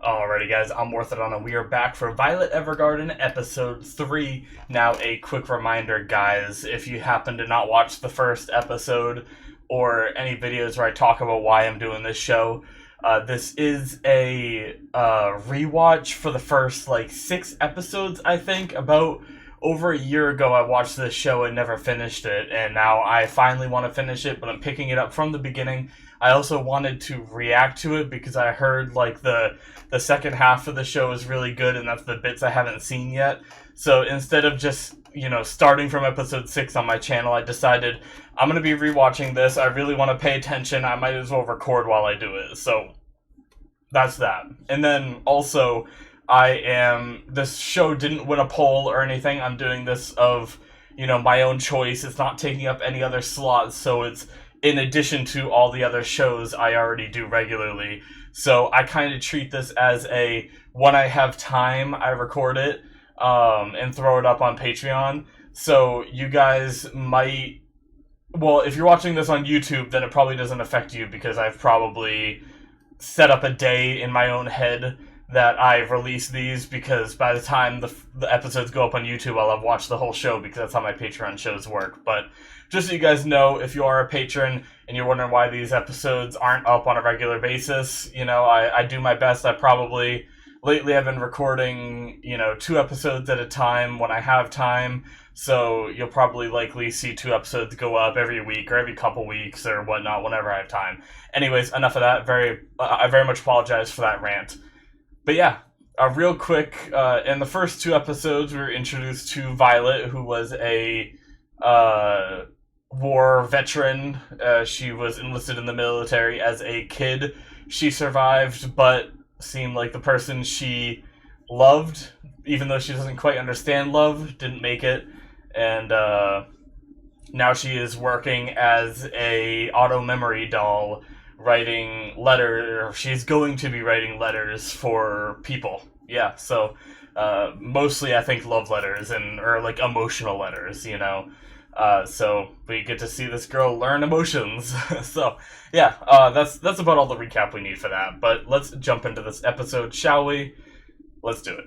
Alrighty guys, I'm Morthadon and we are back for Violet Evergarden episode 3. Now a quick reminder guys, if you happen to not watch the first episode or any videos where I talk about why I'm doing this show, this is a rewatch for the first 6 episodes I think. About over a year ago I watched this show and never finished it, and now I finally want to finish it, but I'm picking it up from the beginning. I also wanted to react to it because I heard the second half of the show is really good, and that's the bits I haven't seen yet. So instead of just, starting from episode 6 on my channel, I decided I'm going to be rewatching this. I really want to pay attention. I might as well record while I do it. So that's that. And then also, this show didn't win a poll or anything. I'm doing this of, my own choice. It's not taking up any other slots, so it's in addition to all the other shows I already do regularly. So I kind of treat this as when I have time, I record it and throw it up on Patreon. So you guys might... Well, if you're watching this on YouTube, then it probably doesn't affect you because I've probably set up a day in my own head that I've released these, because by the time the episodes go up on YouTube, I'll have watched the whole show, because that's how my Patreon shows work. But just so you guys know, if you are a patron and you're wondering why these episodes aren't up on a regular basis, I do my best. Lately I've been recording, 2 episodes at a time when I have time, so you'll probably likely see 2 episodes go up every week or every couple weeks or whatnot whenever I have time. Anyways, enough of that. I very much apologize for that rant. But yeah, real quick, in the first 2 episodes, we were introduced to Violet, who was a war veteran. She was enlisted in the military as a kid. She survived, but seemed like the person she loved, even though she doesn't quite understand love, didn't make it. And now she is working as a auto memory doll, writing letters. She's going to be writing letters for people. Yeah, so mostly I think love letters or emotional letters, so we get to see this girl learn emotions. So yeah, that's about all the recap we need for that. But let's jump into this episode, shall we? Let's do it.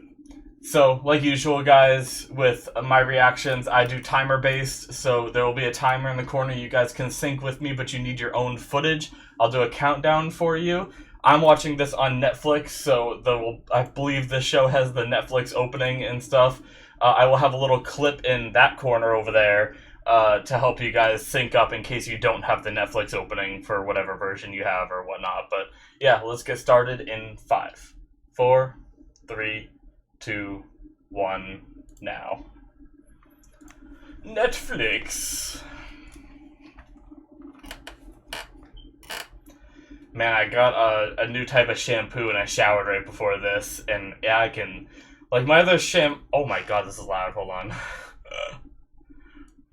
So, like usual, guys, with my reactions, I do timer-based, so there will be a timer in the corner. You guys can sync with me, but you need your own footage. I'll do a countdown for you. I'm watching this on Netflix, so I believe this show has the Netflix opening and stuff. I will have a little clip in that corner over there to help you guys sync up in case you don't have the Netflix opening for whatever version you have or whatnot. But yeah, let's get started in 5, 4, 3, 2, 1, now. Netflix. Man, I got a new type of shampoo and I showered right before this, and yeah, I can... my other oh my god, this is loud, hold on.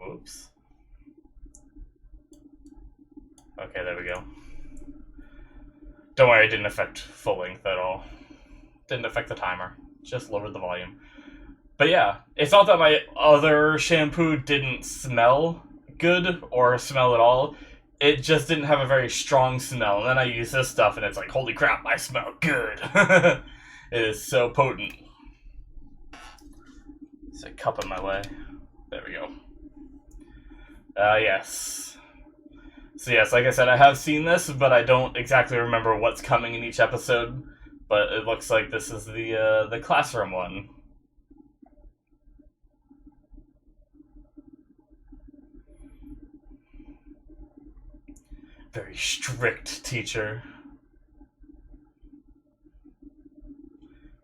Oops. Okay, there we go. Don't worry, it didn't affect full length at all. Didn't affect the timer. Just lowered the volume. But yeah, it's not that my other shampoo didn't smell good or smell at all. It just didn't have a very strong smell. And then I use this stuff and it's like, holy crap, I smell good. It is so potent. There's a cup in my way. There we go. Yes. So yes, like I said, I have seen this, but I don't exactly remember what's coming in each episode. But it looks like this is the classroom one. Very strict teacher.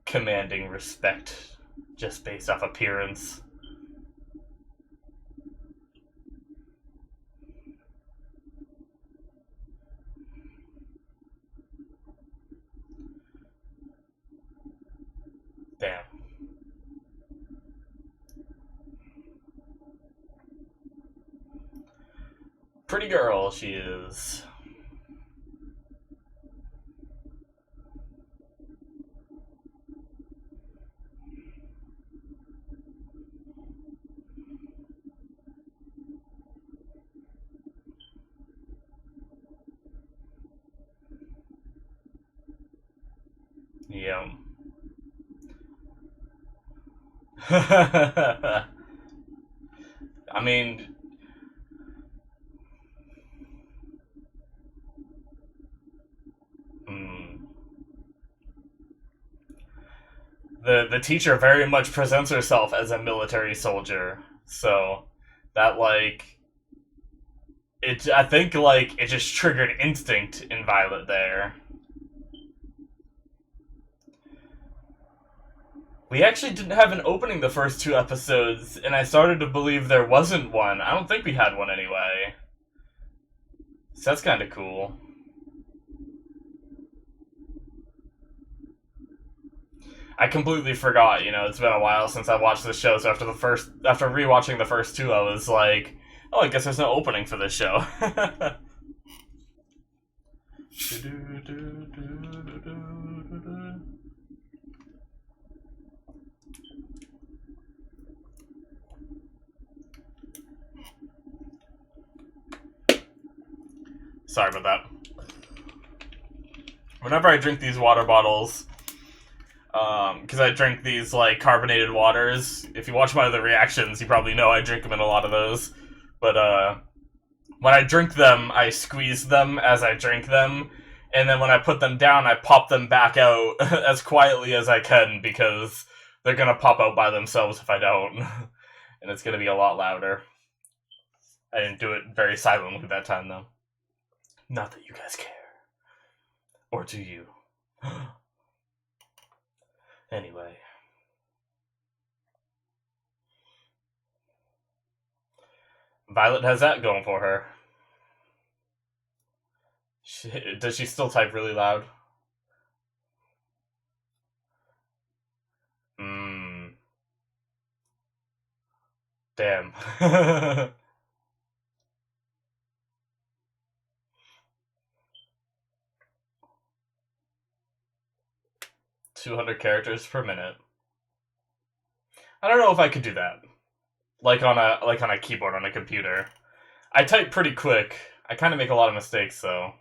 Commanding respect just based off appearance. Damn. Pretty girl she is. Yeah. I mean, mm, the teacher very much presents herself as a military soldier, so that like it. I think like it just triggered instinct in Violet there. We actually didn't have an opening the first two episodes, and I started to believe there wasn't one. I don't think we had one anyway. So that's kind of cool. I completely forgot. It's been a while since I watched this show. So after rewatching the first two, I was like, "Oh, I guess there's no opening for this show." Sorry about that. Whenever I drink these water bottles, because I drink these like carbonated waters. If you watch my other reactions, you probably know I drink them in a lot of those. But when I drink them, I squeeze them as I drink them, and then when I put them down, I pop them back out as quietly as I can because they're gonna pop out by themselves if I don't, and it's gonna be a lot louder. I didn't do it very silently that time though. Not that you guys care, or do you? Anyway, Violet has that going for her. Does she still type really loud? Hmm. Damn. 200 characters per minute. I don't know if I could do that. Like on a keyboard on a computer. I type pretty quick. I kind of make a lot of mistakes though.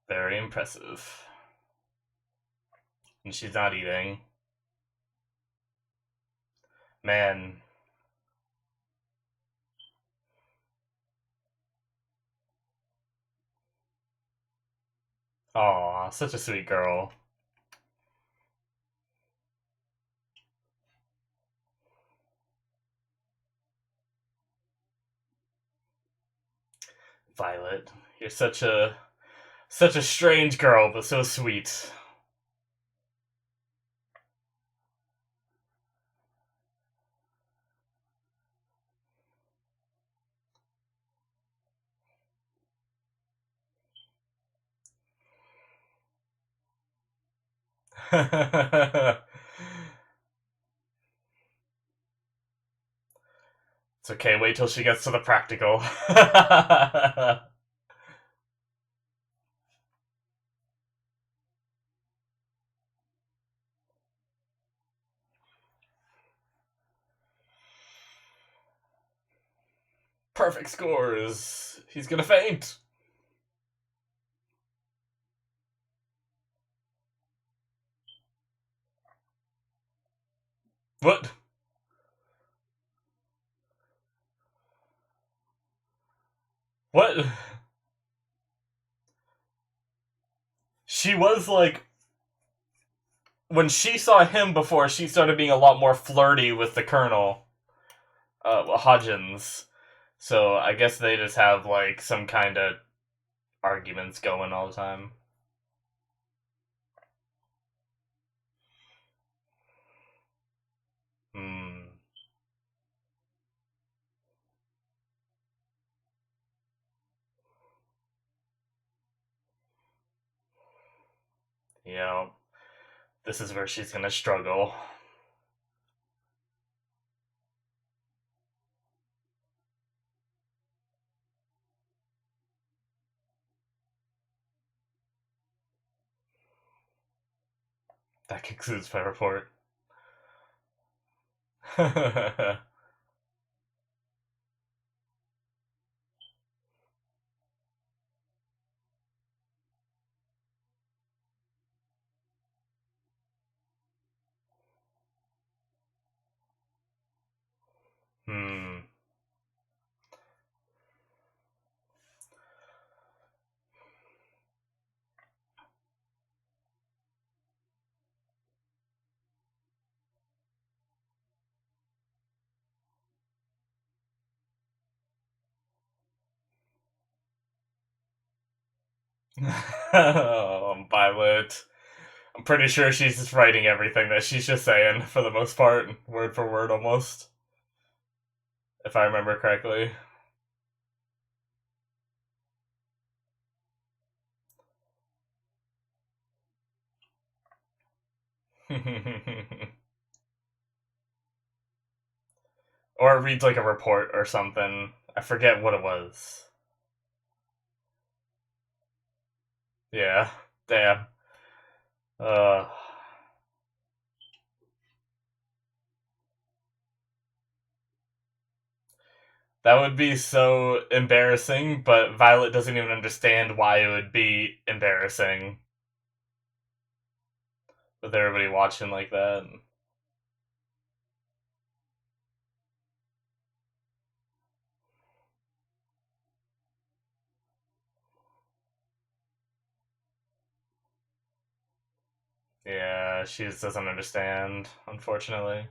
Very impressive. And she's not eating. Man. Aw, such a sweet girl. Violet, you're such a strange girl, but so sweet. It's okay, wait till she gets to the practical. Perfect scores. He's gonna faint. What? What? She was like, when she saw him before, she started being a lot more flirty with the Colonel, Hodgins. So I guess they just have like some kind of arguments going all the time. Hmm. Yeah. This is where she's gonna struggle. That concludes my report. Violet. I'm pretty sure she's just writing everything that she's just saying for the most part, word for word almost, if I remember correctly. Or it reads like a report or something. I forget what it was. Yeah. Damn. Uh, that would be so embarrassing, but Violet doesn't even understand why it would be embarrassing with everybody watching like that. Yeah, she just doesn't understand, unfortunately.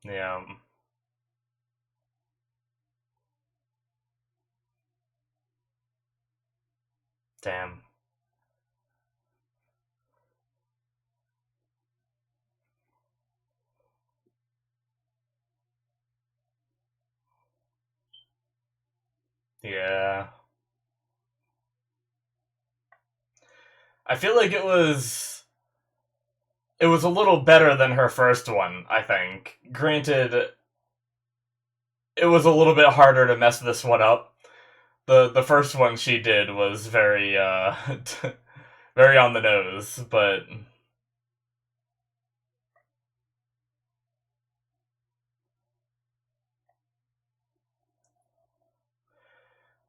Yeah. Damn. Yeah. I feel like it was a little better than her first one, I think. Granted, it was a little bit harder to mess this one up. The first one she did was very very on the nose, but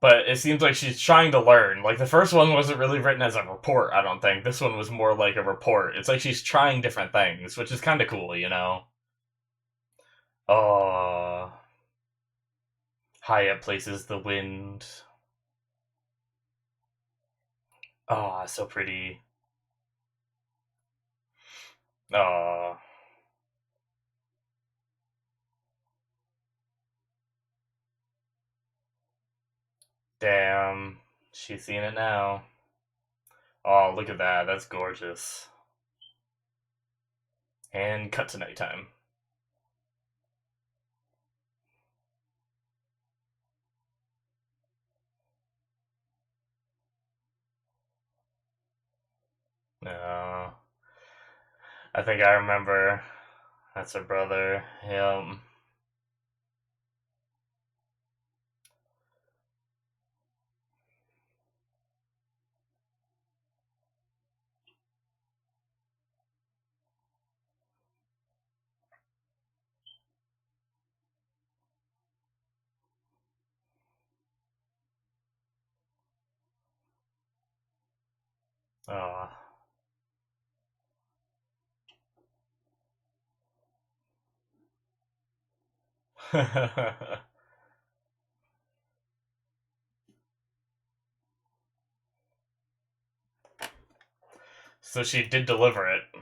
it seems like she's trying to learn. Like the first one wasn't really written as a report, I don't think. This one was more like a report. It's like she's trying different things, which is kind of cool, you know. Oh, high up places the wind. Oh, so pretty. Oh, damn. She's seeing it now. Oh, look at that. That's gorgeous. And cut to nighttime. No. I think I remember. That's her brother. Yep. Oh. So she did deliver it. I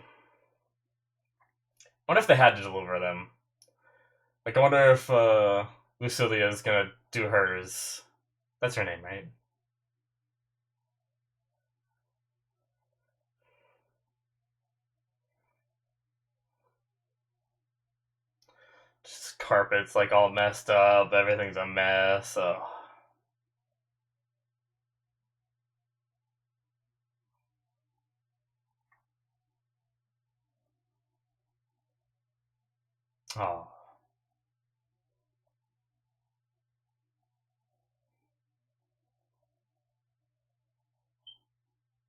wonder if they had to deliver them. Like, I wonder if Lucilia is gonna do hers. That's her name, right? Just carpets like all messed up. Everything's a mess. Oh, oh.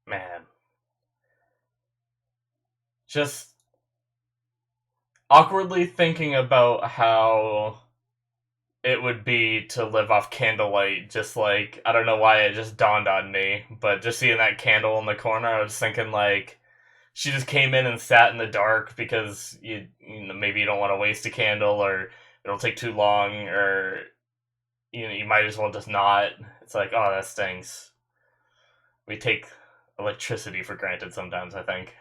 Man. Just awkwardly thinking about how it would be to live off candlelight. Just like, I don't know why it just dawned on me, but just seeing that candle in the corner, I was thinking like she just came in and sat in the dark because maybe you don't want to waste a candle or it'll take too long or You might as well just not. It's like, oh, that stinks. We take electricity for granted sometimes, I think.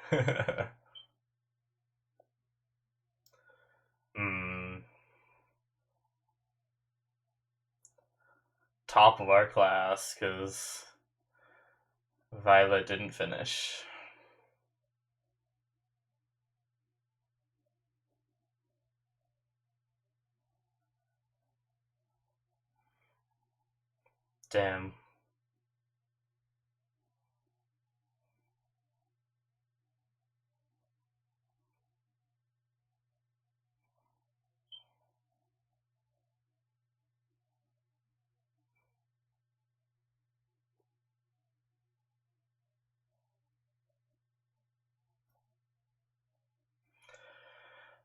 Hmm. Top of our class, because Violet didn't finish. Damn.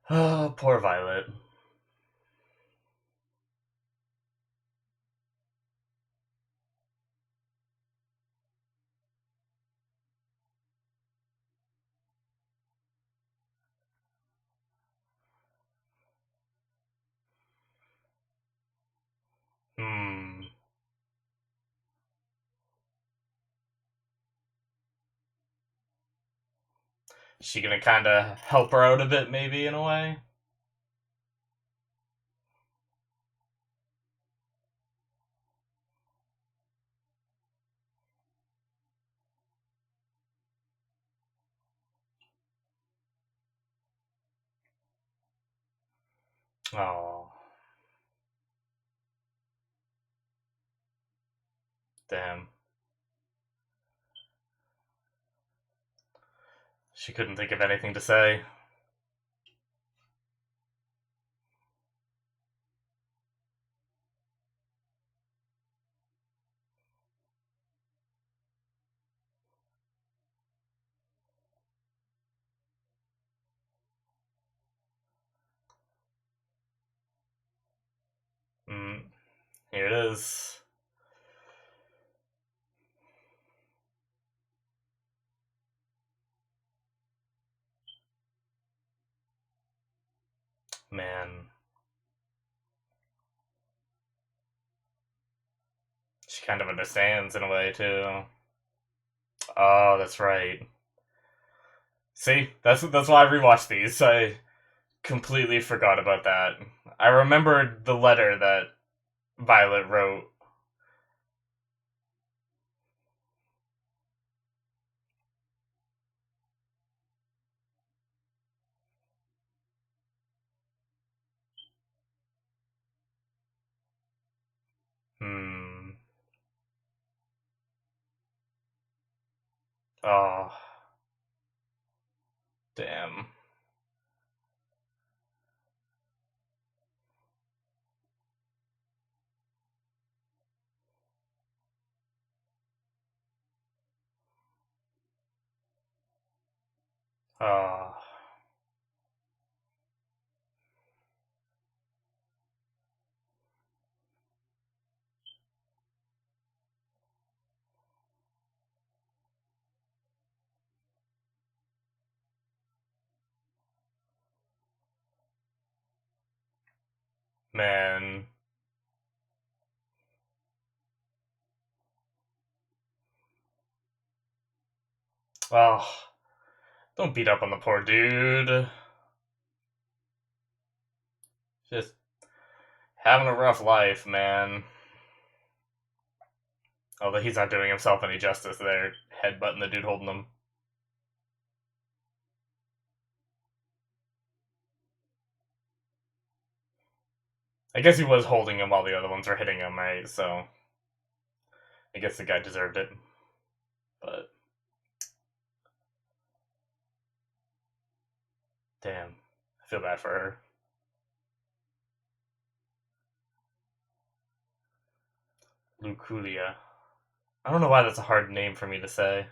Oh, poor Violet. Hmm. She gonna kind of help her out a bit, maybe, in a way? Oh, damn. She couldn't think of anything to say. Hmm. Here it is. Man. She kind of understands in a way, too. Oh, that's right. See, that's why I rewatched these. I completely forgot about that. I remembered the letter that Violet wrote. Hmm. Oh, damn. Oh, man. Oh, don't beat up on the poor dude. Just having a rough life, man. Although he's not doing himself any justice there, headbutting the dude holding him. I guess he was holding him while the other ones were hitting him, right? So I guess the guy deserved it. But damn, I feel bad for her. Luculia. I don't know why that's a hard name for me to say.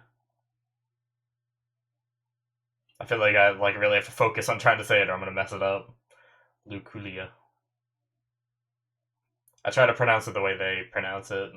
I feel like I really have to focus on trying to say it, or I'm gonna mess it up. Luculia. I try to pronounce it the way they pronounce it.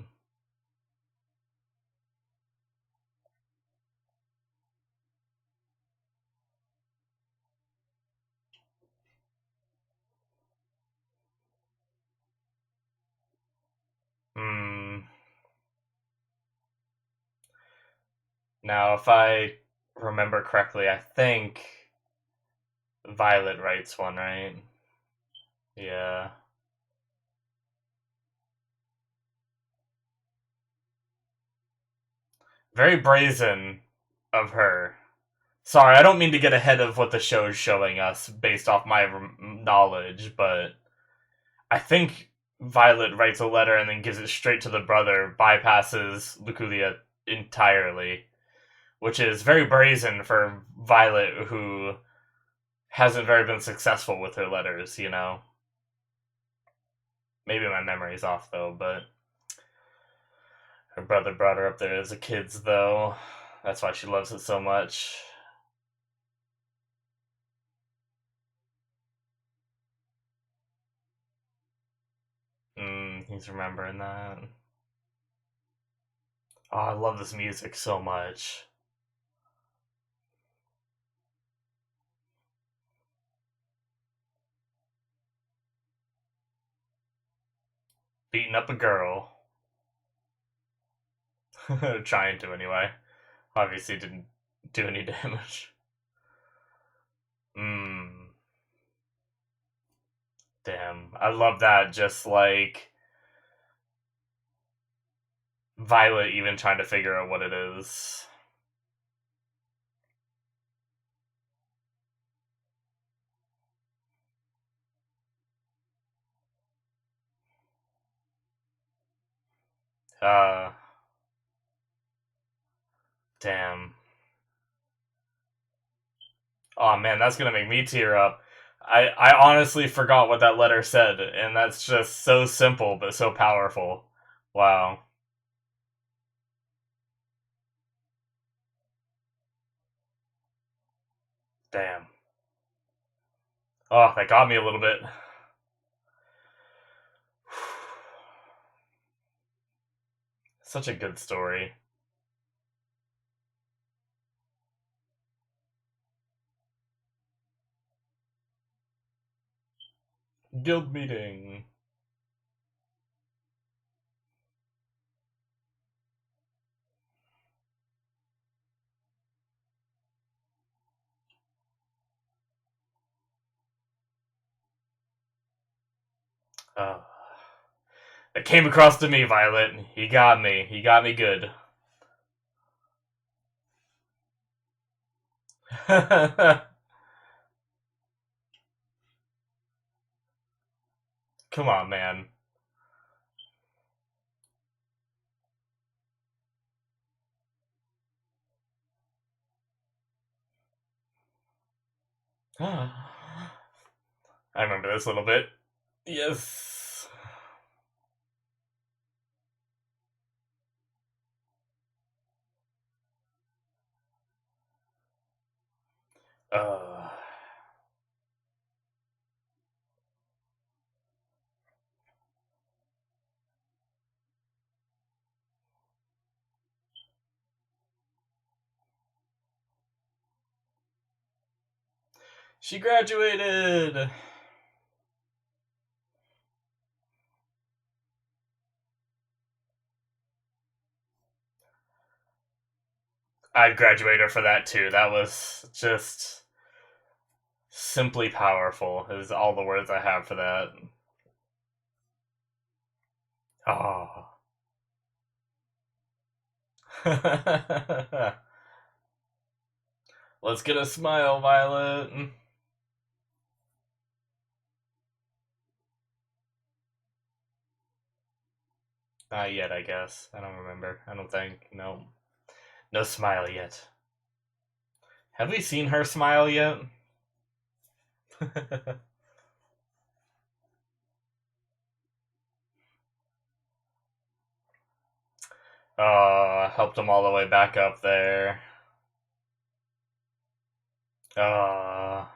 Now, if I remember correctly, I think Violet writes one, right? Yeah. Very brazen of her. Sorry, I don't mean to get ahead of what the show's showing us based off my knowledge, but I think Violet writes a letter and then gives it straight to the brother, bypasses Luculia entirely, which is very brazen for Violet, who hasn't very been successful with her letters, you know? Maybe my memory's off, though, but her brother brought her up there as a kid's, though. That's why she loves it so much. He's remembering that. Oh, I love this music so much. Beating up a girl. Trying to, anyway. Obviously didn't do any damage. Damn. I love that, just like Violet even trying to figure out what it is. Uh, Damn. Oh man, that's gonna make me tear up. I honestly forgot what that letter said, and that's just so simple but so powerful. Wow. Damn. Oh, that got me a little bit. Such a good story. Guild meeting. Oh. It came across to me, Violet. He got me. He got me good. Come on, man. I remember this a little bit. Yes. Uh, she graduated. I'd graduate her for that too. That was just simply powerful, is all the words I have for that. Oh. Let's get a smile, Violet. Not yet, I guess. I don't remember. I don't think. No. No smile yet. Have we seen her smile yet? Oh, helped him all the way back up there. Oh.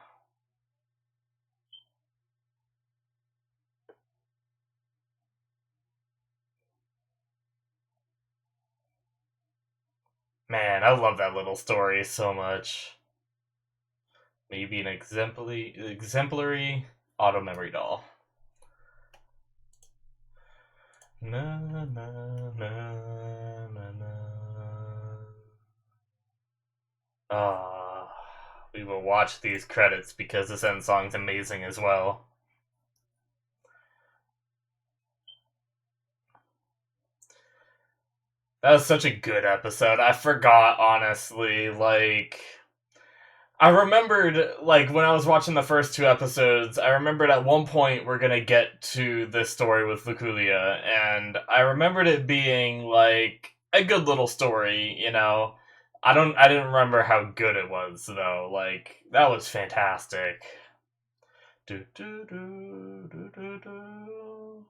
Man, I love that little story so much. Maybe an exemplary auto memory doll. Na na na na na. Uh, we will watch these credits because this end song's amazing as well. That was such a good episode. I forgot, honestly. Like, I remembered, like, when I was watching the first two episodes, I remembered at one point we're gonna get to this story with Luculia, and I remembered it being, like, a good little story, you know? I didn't remember how good it was, though. Like, that was fantastic. Do, do, do, do, do, do.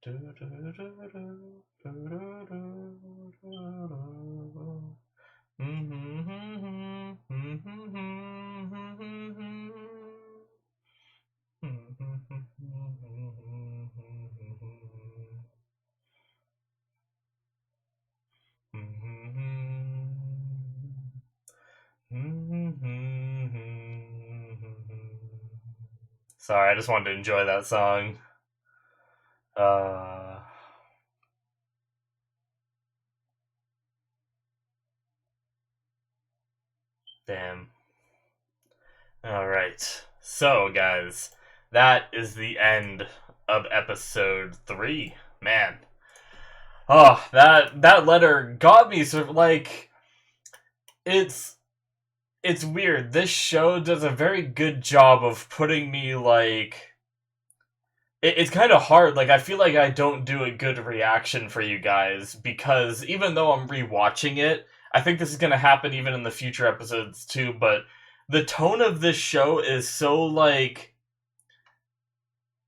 Do, do, do, do, do, do, do, do. Sorry, I just wanted to enjoy that song. Uh, damn. Alright. So, guys, that is the end of episode 3. Man. Oh, that letter got me sort of like it's it's weird. This show does a very good job of putting me like it's kind of hard. Like I feel like I don't do a good reaction for you guys because even though I'm rewatching it, I think this is going to happen even in the future episodes too, but the tone of this show is so like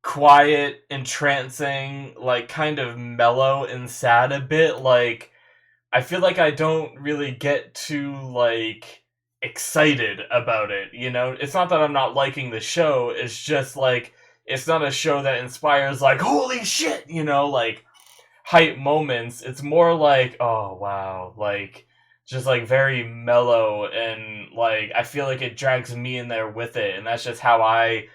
quiet, entrancing, like kind of mellow and sad a bit. Like I feel like I don't really get too like excited about it, you know? It's not that I'm not liking the show, it's just like it's not a show that inspires like holy shit, you know, like hype moments. It's more like, oh wow, like just like very mellow and like I feel like it drags me in there with it, and that's just how I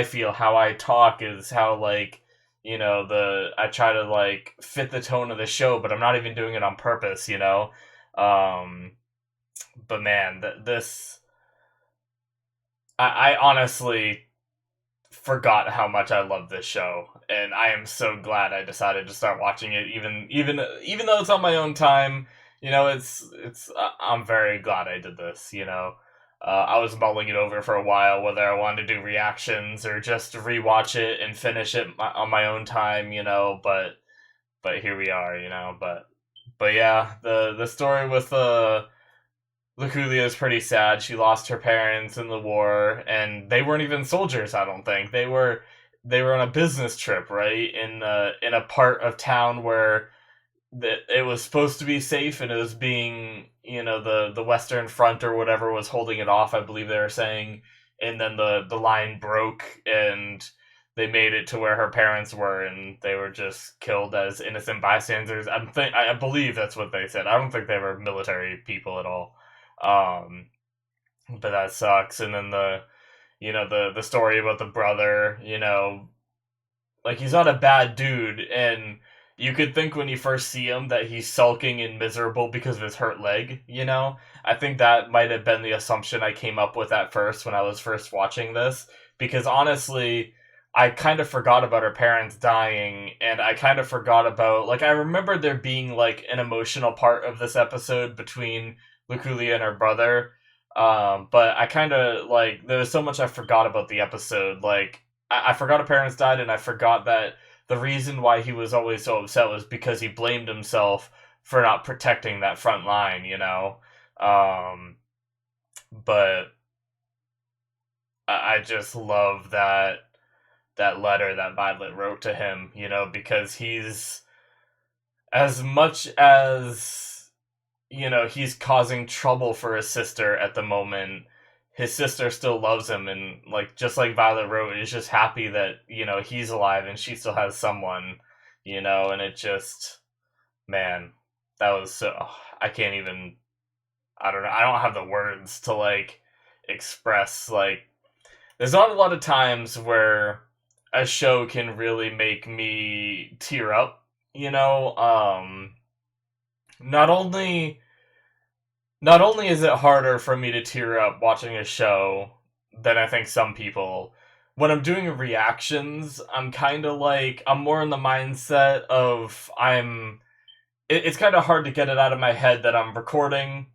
feel, how I talk is how like you know the I try to like fit the tone of the show, but I'm not even doing it on purpose, you know. Um, but man, this I honestly forgot how much I love this show, and I am so glad I decided to start watching it. Even though it's on my own time, you know, it's. I'm very glad I did this. You know, I was mulling it over for a while whether I wanted to do reactions or just rewatch it and finish it on my own time. You know, but here we are. You know, but yeah, the story with Luculia is pretty sad. She lost her parents in the war, and they weren't even soldiers. I don't think they were on a business trip, right? In a part of town where it was supposed to be safe, and it was being you know the Western Front or whatever was holding it off. I believe they were saying, and then the line broke, and they made it to where her parents were, and they were just killed as innocent bystanders. I believe that's what they said. I don't think they were military people at all. Um, but that sucks. And then you know the story about the brother, you know, like he's not a bad dude, and you could think when you first see him that he's sulking and miserable because of his hurt leg, you know? I think that might have been the assumption I came up with at first when I was first watching this, because honestly, I kind of forgot about her parents dying, and I kind of forgot about, like, I remember there being, like, an emotional part of this episode between Luculia and her brother, but I kind of, like, there was so much I forgot about the episode, like, I forgot her parents died, and I forgot that the reason why he was always so upset was because he blamed himself for not protecting that front line, you know. Um, but I just love that letter that Violet wrote to him, you know, because he's as much as you know he's causing trouble for his sister at the moment. His sister still loves him, and like just like Violet wrote, is just happy that you know he's alive and she still has someone, you know. And it just, man, that was so. I can't even. I don't know. I don't have the words to like express like. There's not a lot of times where a show can really make me tear up, you know. Not only not only is it harder for me to tear up watching a show than I think some people, when I'm doing reactions, I'm kind of like, I'm more in the mindset of it's kind of hard to get it out of my head that I'm recording.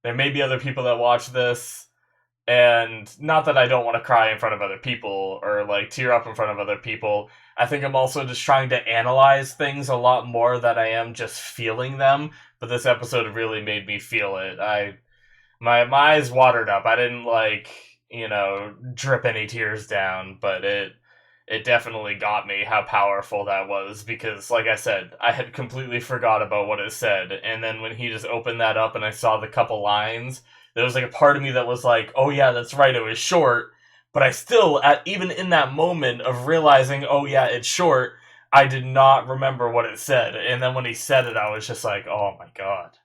There may be other people that watch this, and not that I don't want to cry in front of other people or like tear up in front of other people. I think I'm also just trying to analyze things a lot more than I am just feeling them. But this episode really made me feel it. My eyes watered up. I didn't like, drip any tears down, but it definitely got me how powerful that was, because like I said, I had completely forgot about what it said, and then when he just opened that up and I saw the couple lines, there was like a part of me that was like, oh yeah, that's right, it was short, but I still, even in that moment of realizing, oh yeah, it's short, I did not remember what it said, and then when he said it, I was just like, oh my god,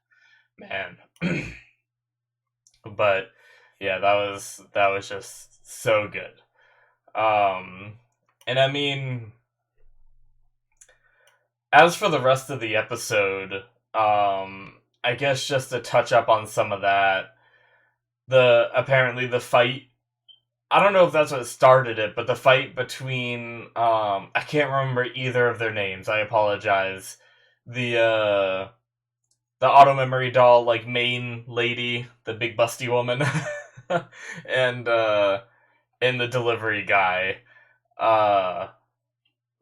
man. But yeah, that was just so good. And I mean, as for the rest of the episode, I guess just to touch up on some of that, apparently the fight, I don't know if that's what started it, but the fight between, I can't remember either of their names, I apologize. The auto memory doll, like, main lady, the big busty woman, and, and the delivery guy, uh,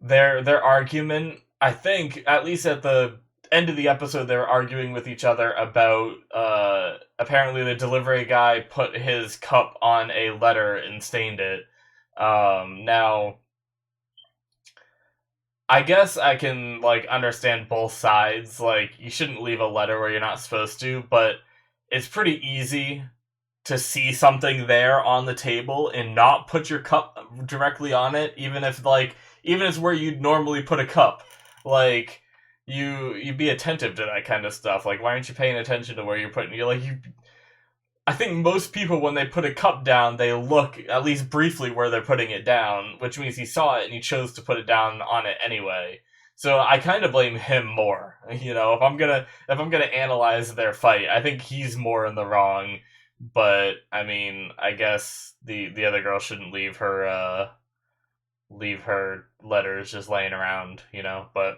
their argument, I think, at least at the end of the episode, they were arguing with each other about, apparently the delivery guy put his cup on a letter and stained it. Now, I guess I can, like, understand both sides. Like, you shouldn't leave a letter where you're not supposed to, but it's pretty easy to see something there on the table and not put your cup directly on it, even if it's where you'd normally put a cup. Like, you'd be attentive to that kind of stuff. Like, why aren't you paying attention to where you're putting? I think most people, when they put a cup down, they look at least briefly where they're putting it down, which means he saw it and he chose to put it down on it anyway. So I kind of blame him more. If I'm gonna analyze their fight, I think he's more in the wrong. But I mean, I guess the other girl shouldn't leave her letters just laying around, But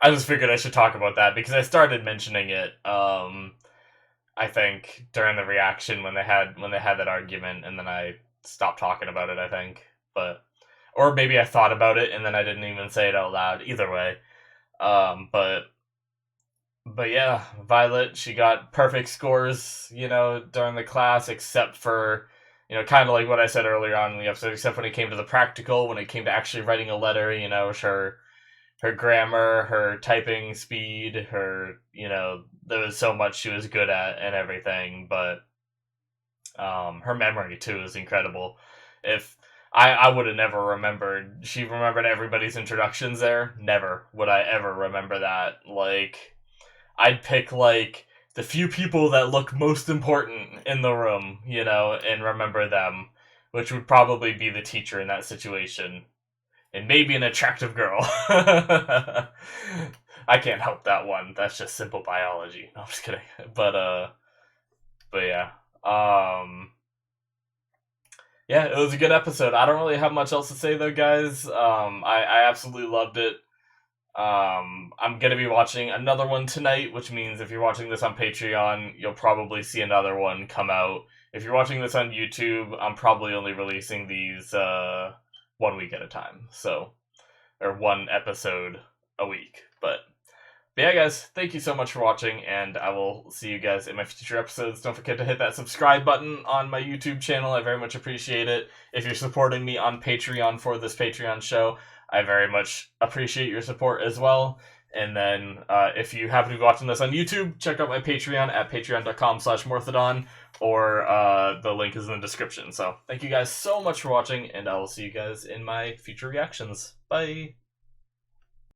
I just figured I should talk about that because I started mentioning it. I think during the reaction when they had that argument, and then I stopped talking about it. I think, or maybe I thought about it and then I didn't even say it out loud. Either way, but yeah, Violet, she got perfect scores, during the class, except for, kind of like what I said earlier on in the episode, except when it came to the practical, when it came to actually writing a letter, her grammar, her typing speed, there was so much she was good at and everything, but her memory too is incredible. If I would have never remembered, she remembered everybody's introductions there. Never would I ever remember that. Like, I'd pick, like, the few people that look most important in the room, and remember them, which would probably be the teacher in that situation. And maybe an attractive girl. I can't help that one. That's just simple biology. No, I'm just kidding. But yeah. Yeah, it was a good episode. I don't really have much else to say though, guys. I absolutely loved it. I'm gonna be watching another one tonight, which means if you're watching this on Patreon, you'll probably see another one come out. If you're watching this on YouTube, I'm probably only releasing these 1 week at a time, or one episode a week. But yeah, guys, thank you so much for watching, and I will see you guys in my future episodes. Don't forget to hit that subscribe button on my YouTube channel. I very much appreciate it. If you're supporting me on Patreon for this Patreon show, I very much appreciate your support as well. And then if you happen to be watching this on YouTube, check out my Patreon at patreon.com/Morthadon, or the link is in the description. So thank you guys so much for watching, and I will see you guys in my future reactions. Bye!